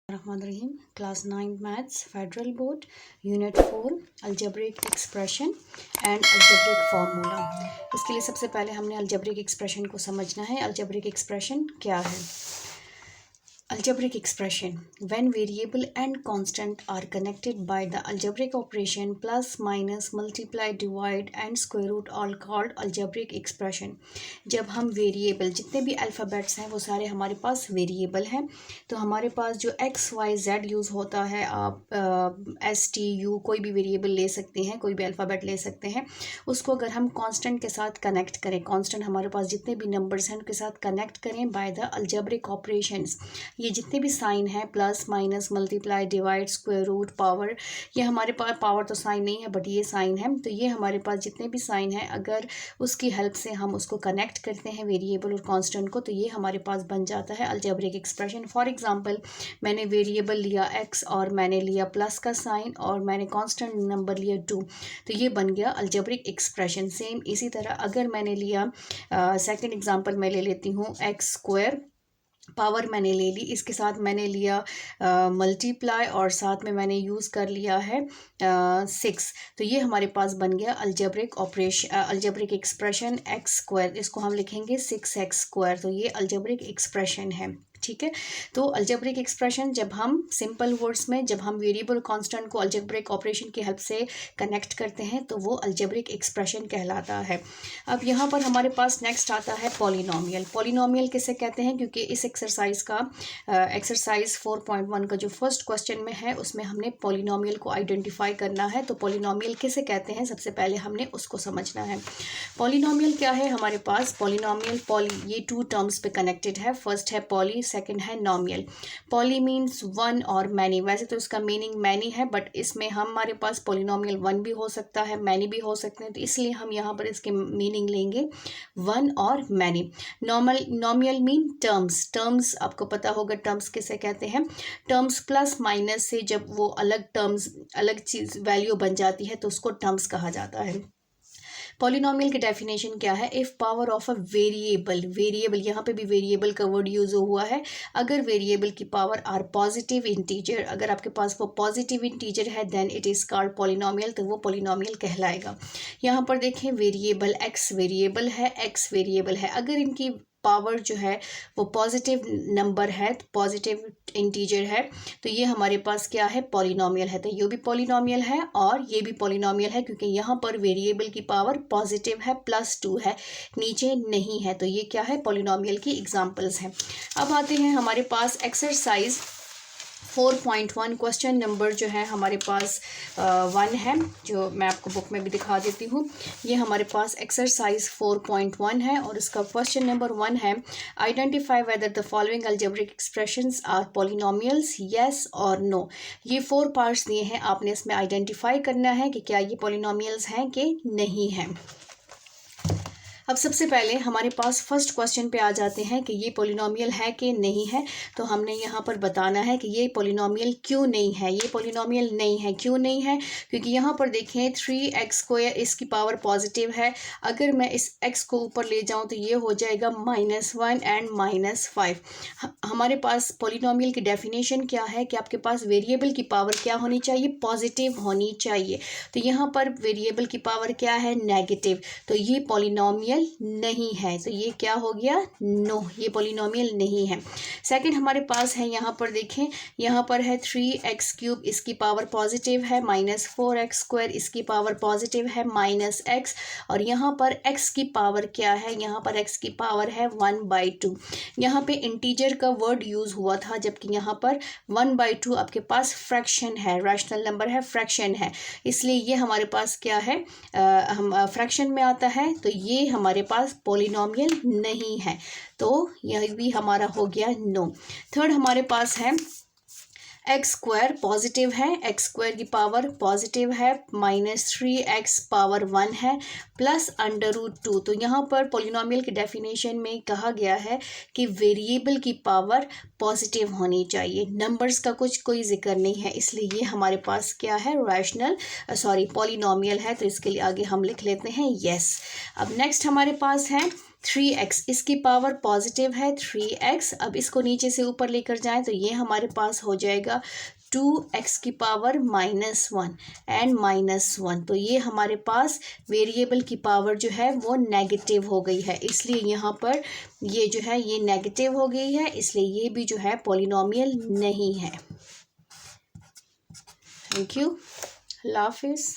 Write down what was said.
Rahim, Class 9 Maths, Federal Board, Unit 4, Algebraic Expression and Algebraic Formula। इसके लिए सबसे पहले हमने Algebraic Expression को समझना है। Algebraic Expression क्या है? Algebraic expression, when variable and constant are connected by the algebraic operation plus, minus, multiply, divide and square root, all called algebraic expression। जब हम वेरिएबल, जितने भी अल्फ़ाबेट्स हैं वो सारे हमारे पास वेरिएबल हैं, तो हमारे पास जो x y z यूज़ होता है, आप s t u कोई भी वेरिएबल ले सकते हैं, कोई भी अल्फ़ाबेट ले सकते हैं, उसको अगर हम कांस्टेंट के साथ कनेक्ट करें, कांस्टेंट हमारे पास जितने भी नंबर्स हैं उनके साथ कनेक्ट करें बाय द अलजेब्रिक ऑपरेशंस, ये जितने भी साइन है plus minus multiply divide square root power, ये हमारे पास पावर तो साइन नहीं है बट ये साइन है, तो ये हमारे पास जितने भी साइन है अगर उसकी हेल्प से हम उसको कनेक्ट करते हैं वेरिएबल और कांस्टेंट को, तो ये हमारे पास बन जाता है अलजेब्रिक एक्सप्रेशन। फॉर एग्जांपल, मैंने वेरिएबल लिया x और मैंने लिया प्लस का साइन और मैंने कांस्टेंट नंबर लिया 2, तो ये बन गया अलजेब्रिक एक्सप्रेशन। सेम इसी तरह अगर मैंने लिया सेकेंड एग्जाम्पल मैं ले लेती हूँ, एक्स स्क्वायर पावर मैंने ले ली, इसके साथ मैंने लिया मल्टीप्लाई और साथ में मैंने यूज़ कर लिया है 6, तो ये हमारे पास बन गया algebraic operation, algebraic expression x square, इसको हम लिखेंगे 6x स्क्वायर, तो ये अलजेब्रिक एक्सप्रेशन है। ठीक है, तो अलजेब्रिक एक्सप्रेशन जब हम सिंपल वर्ड्स में, जब हम वेरिएबल कांस्टेंट को अलजेब्रिक ऑपरेशन की हेल्प से कनेक्ट करते हैं तो वो अलजेब्रिक एक्सप्रेशन कहलाता है। अब यहाँ पर हमारे पास नेक्स्ट आता है पॉलिनोमियल। पॉलिनोमियल किसे कहते हैं? क्योंकि इस एक्सरसाइज का एक्सरसाइज 4.1 का जो फर्स्ट क्वेश्चन में है उसमें हमने पॉलिनोमियल को आइडेंटिफाई करना है, तो पॉलिनोमियल किसे कहते हैं सबसे पहले हमने उसको समझना है। पॉलिनोमियल क्या है हमारे पास? पॉलिनोमियल, पॉली, ये 2 टर्म्स पे कनेक्टेड है। फर्स्ट है पॉली, सेकंड है नॉमियल। पॉली मीन्स 1 और मैनी, वैसे तो इसका मीनिंग मैनी है बट इसमें हमारे पास पॉलिनोमियल 1 भी हो सकता है, मैनी भी हो सकते हैं, तो इसलिए हम यहाँ पर इसके मीनिंग लेंगे 1 और मैनी। नॉमियल मीन टर्म्स, टर्म्स आपको पता होगा टर्म्स किसे कहते हैं? टर्म्स प्लस माइनस से जब वो अलग टर्म्स, अलग चीज़ वैल्यू बन जाती है तो उसको टर्म्स कहा जाता है। पॉलिनोमियल की डेफिनेशन क्या है? If power of a variable, variable यहाँ पे भी वेरिएबल का वर्ड यूज हुआ है, अगर वेरिएबल की पावर आर पॉजिटिव इंटीजर, अगर आपके पास वो पॉजिटिव इंटीजर है then it is called polynomial, तो वो पॉलिनोमियल कहलाएगा। यहाँ पर देखें वेरिएबल x वेरिएबल है, x वेरिएबल है, अगर इनकी पावर जो है वो पॉजिटिव नंबर है, पॉजिटिव इंटीजर है, तो ये हमारे पास क्या है? पॉलिनोमियल है। तो ये भी पॉलिनोमियल है और ये भी पॉलिनोमियल है क्योंकि यहाँ पर वेरिएबल की पावर पॉजिटिव है, +2 है, नीचे नहीं है, तो ये क्या है? पॉलिनोमियल की एग्जांपल्स हैं। अब आते हैं हमारे पास एक्सरसाइज 4.1, क्वेश्चन नंबर जो है हमारे पास 1 है, जो मैं आपको बुक में भी दिखा देती हूँ। ये हमारे पास एक्सरसाइज 4.1 है और इसका क्वेश्चन नंबर 1 है, identify whether the following algebraic expressions are polynomials, yes और नो। ये 4 पार्ट्स दिए हैं, आपने इसमें आइडेंटिफाई करना है कि क्या ये पॉलिनोमियल्स हैं कि नहीं हैं। अब सबसे पहले हमारे पास फर्स्ट क्वेश्चन पे आ जाते हैं कि ये पॉलिनोमियल है कि नहीं है, तो हमने यहाँ पर बताना है कि ये पॉलिनोमियल क्यों नहीं है। ये पॉलिनोमियल नहीं है, क्यों नहीं है? क्योंकि यहाँ पर देखें 3x स्क्वायर, इसकी पावर पॉजिटिव है, अगर मैं इस x को ऊपर ले जाऊँ तो ये हो जाएगा -1 एंड -5। हमारे पास पॉलिनोमियल की डेफिनेशन क्या है कि आपके पास वेरिएबल की पावर क्या होनी चाहिए? पॉजिटिव होनी चाहिए, तो यहाँ पर वेरिएबल की पावर क्या है? नेगेटिव, तो ये पॉलिनोमियल नहीं है, तो ये क्या हो गया? नो, ये पॉलिनोमियल नहीं है। सेकंड हमारे पास है, यहाँ पर देखें, यहाँ पर है 3x3, इसकी पावर पॉजिटिव है, -4x स्क्वायर, इसकी पावर पॉजिटिव है, -x, और यहाँ पर x की पावर क्या है? यहाँ पर x की पावर है 1/2। यहाँ पे इंटीजर का वर्ड यूज हुआ था, जबकि यहाँ पर 1/2 आपके पास फ्रैक्शन है, रैशनल नंबर है, फ्रैक्शन है, इसलिए ये हमारे पास क्या है? हम फ्रैक्शन में आता है, तो ये हमारे पास पॉलिनोमियल नहीं है, तो यह भी हमारा हो गया नो। थर्ड हमारे पास है एक्स स्क्वायर, पॉजिटिव है, एक्स स्क्वायर की पावर पॉजिटिव है, -3x पावर 1 है, प्लस √2, तो यहाँ पर पॉलिनोमियल की डेफिनेशन में कहा गया है कि वेरिएबल की पावर पॉजिटिव होनी चाहिए, नंबर्स का कोई जिक्र नहीं है, इसलिए ये हमारे पास क्या है? रैशनल पॉलिनोमियल है, तो इसके लिए आगे हम लिख लेते हैं येस। अब नेक्स्ट हमारे पास है 3x, इसकी पावर पॉजिटिव है 3x। अब इसको नीचे से ऊपर लेकर जाएं तो ये हमारे पास हो जाएगा 2x की पावर -1 एंड -1। तो ये हमारे पास वेरिएबल की पावर जो है वो नेगेटिव हो गई है, इसलिए यहाँ पर ये जो है ये नेगेटिव हो गई है, इसलिए ये भी जो है पॉलिनोमियल नहीं है। थैंक यू, अल्लाह हाफिज़।